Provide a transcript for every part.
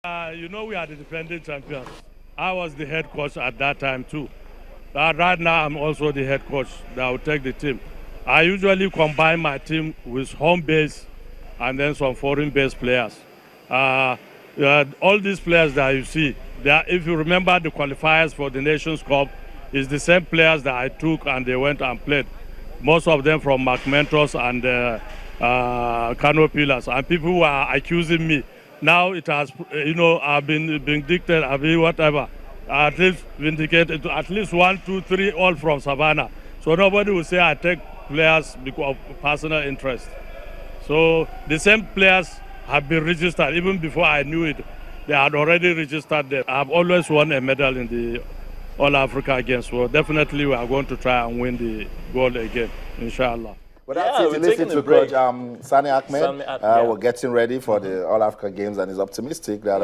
You know, we are the defending champions. I was the head coach at that time too. Right now, I'm also the head coach that will take the team. I usually combine my team with home base and then some foreign based players. Uh, all these players that you see, if you remember the qualifiers for the Nations Cup, is the same players that I took and they went and played. Most of them from McMentos and Kano Pillars. And people who are accusing me. Now it has, I've been dictated, I've been whatever. At least vindicated to at least 1, 2, 3, all from Savannah. So nobody will say I take players because of personal interest. So the same players have been registered even before I knew it. They had already registered them. I've always won a medal in the All Africa Games. So definitely we are going to try and win the gold again, inshallah. But that's it. Listen to Coach Sani Ahmed. We're getting ready for the All Africa Games, and he's optimistic that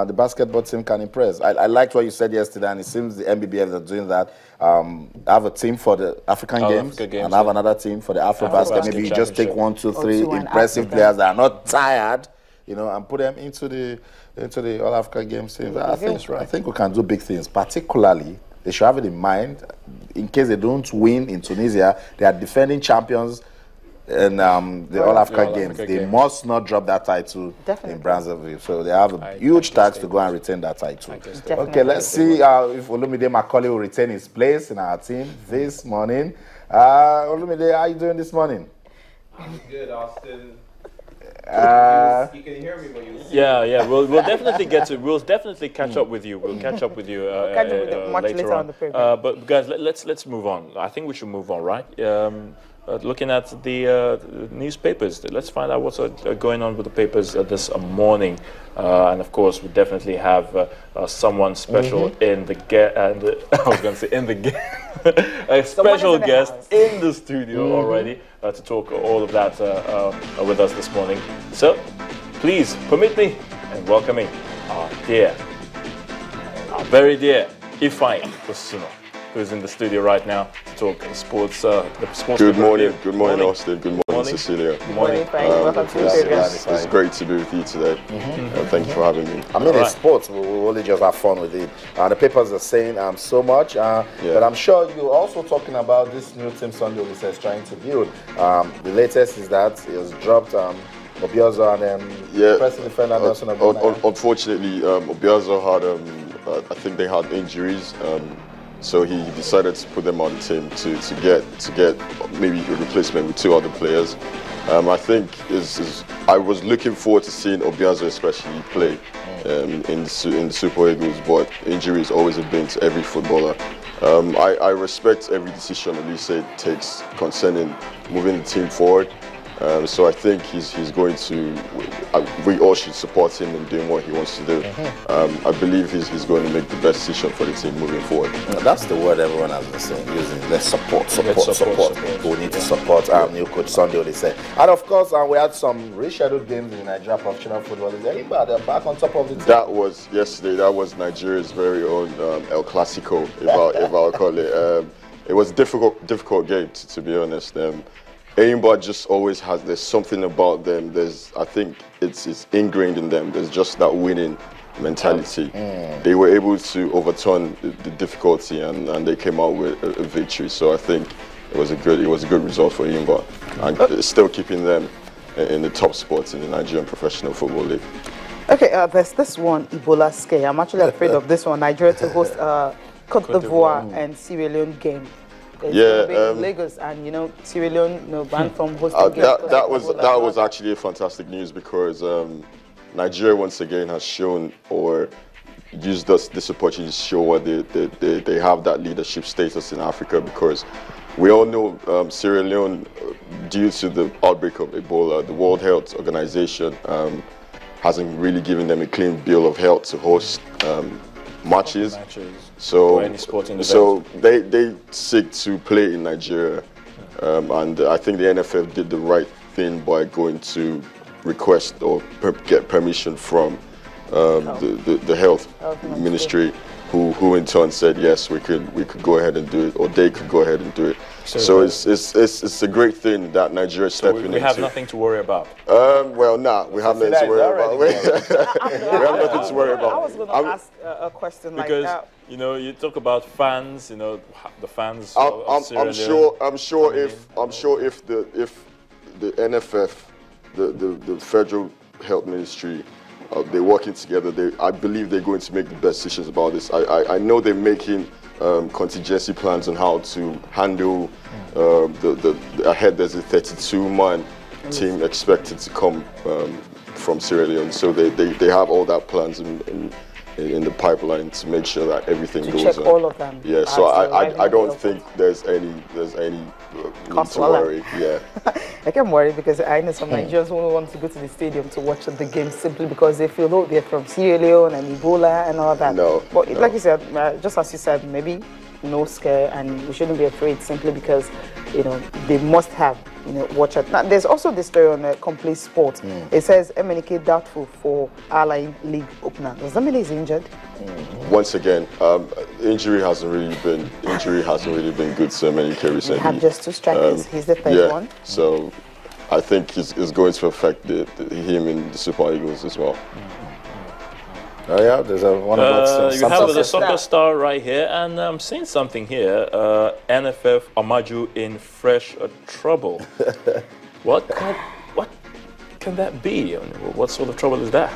the basketball team can impress. I liked what you said yesterday, and it seems the NBBF are doing that. I have a team for the African Games, and I have another team for the AfroBasket. Maybe you just take 1, 2, 3 impressive players that are not tired, and put them into the All Africa Games team. I think we can do big things, particularly. They should have it in mind, in case they don't win in Tunisia, they are defending champions in the All Africa Games. They must not drop that title in Brazzaville. So they have a huge task to go and retain that title. Okay, let's see if Olumide Macaulay will retain his place in our team this morning. Olumide, how are you doing this morning? I'm good, Austin. You can hear me, but you yeah. We'll definitely catch up with you. We'll catch up with you later on. But guys, let's move on. I think we should move on, right? Looking at the newspapers, let's find out what's going on with the papers this morning. And of course, we definitely have someone special in the I was going to say in the a special guest in the studio already to talk all of that with us this morning. So, please permit me in welcoming our very dear Ifeanyi Osuna, who's in the studio right now to talk sports. Good morning, Austin. Good morning, Cecilia. Good morning. Welcome to the program. It's great to be with you today. Thank you for having me. I mean, it's sports. We only just have fun with it. The papers are saying so much, but I'm sure you're also talking about this new team Sunday Olise is trying to build. The latest is that he has dropped Obiazo and pressing defender Nelson Obiazo. Unfortunately, Obiazo had, I think they had injuries. So he decided to put them on the team to get maybe a replacement with 2 other players. I think I was looking forward to seeing Obiazo especially play in the Super Eagles, but injury is always a bane to every footballer. I respect every decision Olise takes concerning moving the team forward. So I think he's going to. We all should support him in doing what he wants to do. I believe he's going to make the best decision for the team moving forward. That's the word everyone has been saying, using. Let's support. We need to support our new coach Sunday Olise. And of course, we had some rescheduled games in Nigeria professional football. Is anybody back on top of the team? That was yesterday. That was Nigeria's very own El Clasico, if I'll call it. It was a difficult game, to be honest. Aimbot just always has, there's something about them. I think it's ingrained in them. There's just that winning mentality. They were able to overturn the difficulty and they came out with a victory. So I think it was a good result for Aimbot, and it's still keeping them in the top spots in the Nigerian Professional Football League. Okay, there's this one, Ebola scare. I'm actually afraid of this one. Nigeria to host Cote d'Ivoire and Sierra Leone game. Lagos and Sierra Leone banned from hosting games. That was actually a fantastic news because Nigeria once again has shown or used this opportunity to show what they have that leadership status in Africa, because we all know Sierra Leone, due to the outbreak of Ebola, the World Health Organization hasn't really given them a clean bill of health to host matches. So they seek to play in Nigeria, and I think the NFF did the right thing by going to request or get permission from the health ministry, who in turn said yes, we could go ahead and do it, or they could go ahead and do it. So it's a great thing that Nigeria is stepping into. We have nothing to worry about. Well, we have nothing to worry about. We have nothing to worry about. I was going to ask a question like that. You know, you talk about fans. You know, the fans. I'm sure if the NFF, the Federal Health Ministry, they're working together. I believe they're going to make the best decisions about this. I know they're making contingency plans on how to handle ahead. There's a 32-man team expected to come from Sierra Leone, so they have all that plans in the pipeline to make sure that everything goes on. Check all of them. Yeah, so I don't think there's any need to worry. Yeah. I can worry because I know some Nigerians who want to go to the stadium to watch the game simply because they feel, oh, they're from Sierra Leone and Ebola and all that. But like you said, just as you said, maybe no scare, and we shouldn't be afraid simply because, you know, they must have, you know, watch it. Now, there's also this story on Complete Sport. It says MNK doubtful for Allied League opener. Does that mean he's injured? Once again, injury hasn't really been good to MNK recently. We have just 2 strikers. He's the third one. So I think it's going to affect him in the Super Eagles as well. Oh yeah, there's one about you have the soccer star right here, and I'm seeing something here. NFF Amaju in fresh trouble. What can that be? What sort of trouble is that?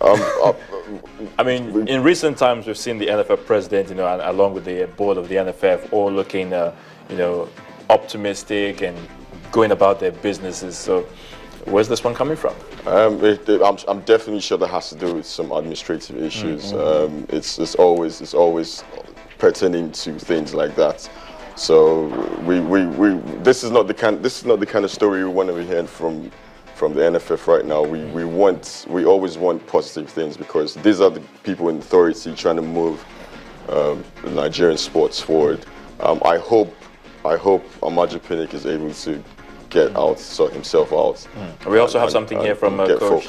I mean, in recent times, we've seen the NFF president, you know, and along with the board of the NFF, all looking, you know, optimistic and going about their businesses. So, where's this one coming from? I'm definitely sure that has to do with some administrative issues. It's always pertaining to things like that. So this is not the kind of story we want to be hearing from the NFF right now. We always want positive things because these are the people in authority trying to move the Nigerian sports forward. I hope Amaju Pinnick is able to sort himself out. We also have something here from Coach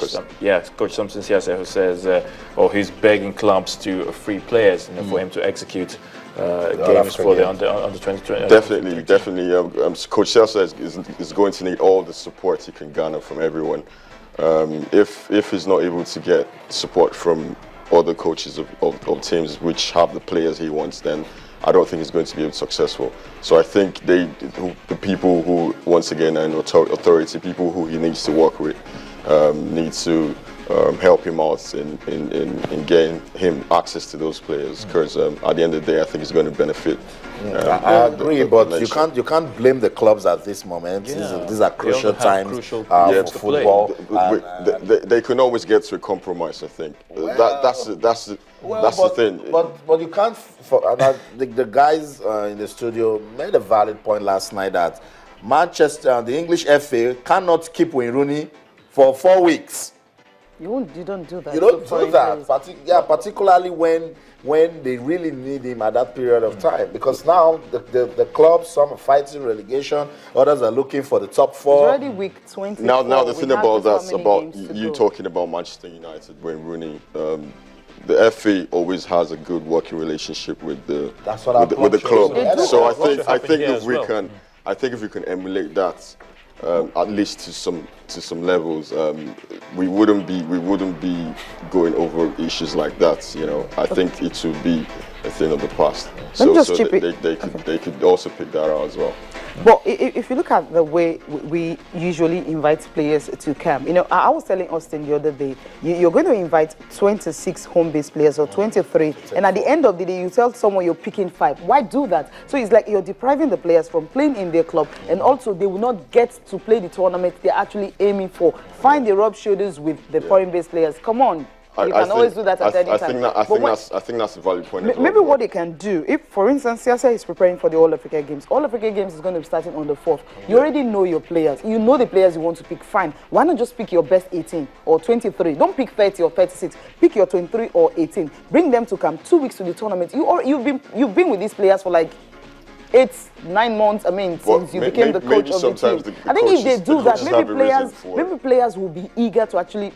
Samson Siase, who says, he's begging clubs to free players, you know, for him to execute games for the under 20. Definitely. Coach Siase is going to need all the support he can garner from everyone. If he's not able to get support from other coaches of teams which have the players he wants, then I don't think he's going to be successful. So I think the people who, once again, are in authority, people who he needs to work with, need to help him out in getting him access to those players. Because at the end of the day, I think he's going to benefit. I agree, but you can't blame the clubs at this moment. These are crucial times for football. They can always get to a compromise. I think that's the thing. But you can't. The guys in the studio made a valid point last night that Manchester, the English FA, cannot keep Wayne Rooney for 4 weeks. You don't do that. You don't do that. Particularly when they really need him at that period of time. Because now the clubs, some are fighting relegation, others are looking for the top 4. It's already week 20. Now the thing about that's about you talking about Manchester United, Wayne Rooney. The FA always has a good working relationship with the club. So I think if we can emulate that, at least to some levels, we wouldn't be going over issues like that. You know, I think it would be a thing of the past. So they could also pick that out as well. But if you look at the way we usually invite players to camp, you know, I was telling Austin the other day, you're going to invite 26 home-based players or 23, and at the end of the day, you tell someone you're picking 5. Why do that? So it's like you're depriving the players from playing in their club, and also they will not get to play the tournament they're actually aiming for. Find the rub shoulders with the foreign-based players. Come on. You can always do that at any time. I think that's a valid point. Maybe what they can do, if, for instance, Siasa is preparing for the All-Africa Games. All-Africa Games is going to be starting on the 4th. You already know your players. You know the players you want to pick. Fine. Why not just pick your best 18 or 23? Don't pick 30 or 36. Pick your 23 or 18. Bring them to camp 2 weeks to the tournament. You've been with these players for like 8-9 months. I mean, since you became the coach of the team. I think if they do that, maybe players will be eager to actually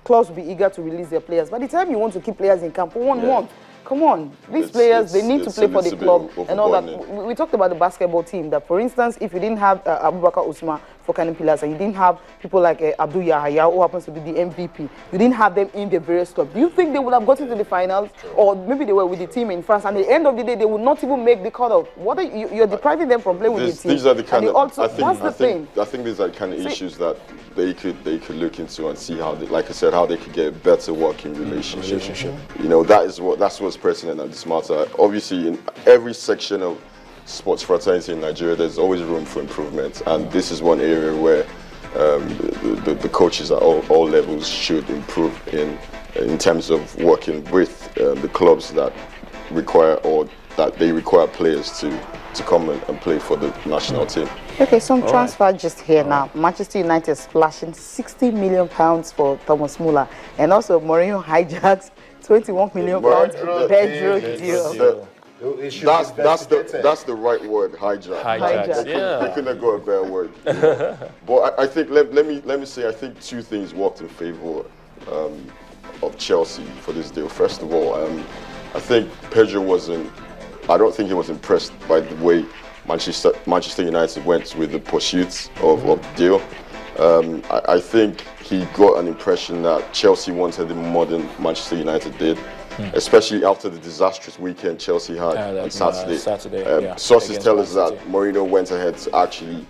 clubs will be eager to release their players. By the time you want to keep players in camp for 1 month, come on, these players, they need to play for the club and all that. We talked about the basketball team, that for instance, if you didn't have Abubakar Usman for Kano Pillars and you didn't have people like Abdul Yahya, who happens to be the MVP, you didn't have them in the various clubs, do you think they would have gotten to the finals? Or maybe they were with the team in France, and at the end of the day, they would not even make the cutoff. What are you're depriving them from playing with the team. These are the kind of, I think these are the kind of issues that they could look into and see how, like I said, how they could get a better working relationship. You know, that's what's pertinent at this matter. Obviously, in every section of sports fraternity in Nigeria, there's always room for improvement, and this is one area where the coaches at all levels should improve in terms of working with the clubs that require players to come and play for the national team. Okay, some transfer just here now. Manchester United is splashing £60 million for Thomas Muller, and also Mourinho hijacks £21 million Pedro deal. That's the right word, hijack. Yeah. They couldn't have got a better word. But I think let me say, I think two things worked in favour of Chelsea for this deal. First of all, I think Pedro I don't think he was impressed by the way Manchester United went with the pursuit of the deal. I think he got an impression that Chelsea wanted the modern Manchester United did, especially after the disastrous weekend Chelsea had on Saturday. Sources tell us that Mourinho went ahead to actually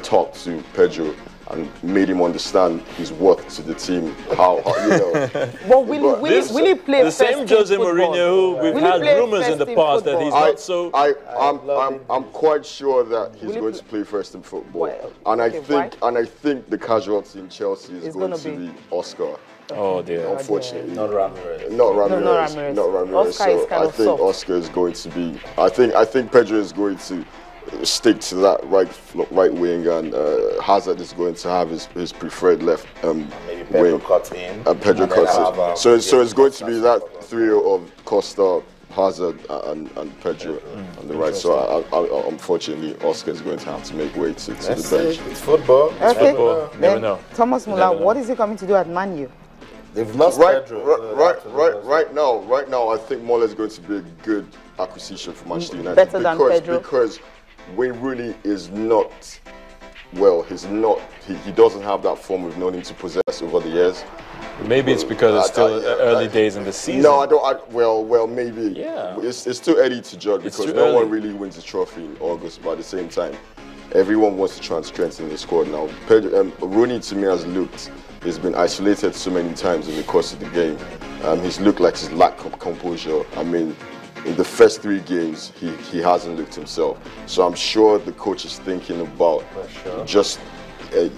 talk to Pedro and made him understand his worth to the team. How you know. But will he play the same Jose Mourinho? We've had rumors in the past that he's not so. I'm quite sure that he's going to play first in football, and I think the casualty in Chelsea is going to be Oscar. Oh dear. Unfortunately. Not Ramirez. Not Ramirez. So I think Oscar is going to be. I think Pedro is going to stick to that right wing, and Hazard is going to have his preferred left maybe Pedro wing. Cuts in. And Pedro cuts in. So it's going to be that trio of Costa, Hazard, and Pedro on the right. So unfortunately, Oscar is going to have to make way to the bench. It's football. Okay. Never know. Thomas Muller, what is he coming to do at Man U? They've lost Pedro. Right now, I think Muller is going to be a good acquisition for Manchester United. Better than Pedro. Because Wayne Rooney is not, he doesn't have that form we've known him to possess over the years. Maybe it's because it's still early days in the season. No, I don't. Well, maybe. Yeah. It's too early to judge because no one really wins a trophy in August. But at the same time, everyone wants to try and strengthen the squad now. Rooney to me he's been isolated so many times in the course of the game. He's looked like he's lacked composure. I mean, in the first 3 games, he hasn't looked himself. So I'm sure the coach is thinking about just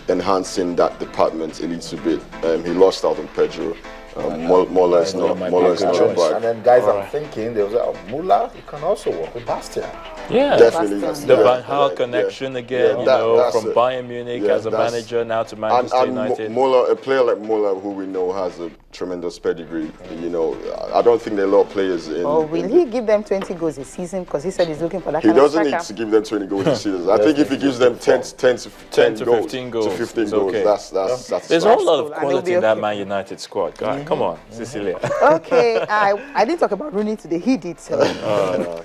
enhancing that department a little bit. He lost out on Pedro. Muller is not back. And then guys, I'm thinking there was Muller. He can also work with Bastian. Yeah, definitely. The Van Gaal connection again, from Bayern Munich as a manager now to Manchester United. Muller, a player like Muller, who we know has a tremendous pedigree. You know, I don't think there are a lot of players in. Will he give them 20 goals a season? Because he said he's looking for that. He doesn't need to give them 20 goals a season. I think if he gives them 10 to 15 goals, okay. that's There's a whole lot of quality in that Man United squad. God, come on, Cecilia. Okay, I didn't talk about Rooney today. He did so.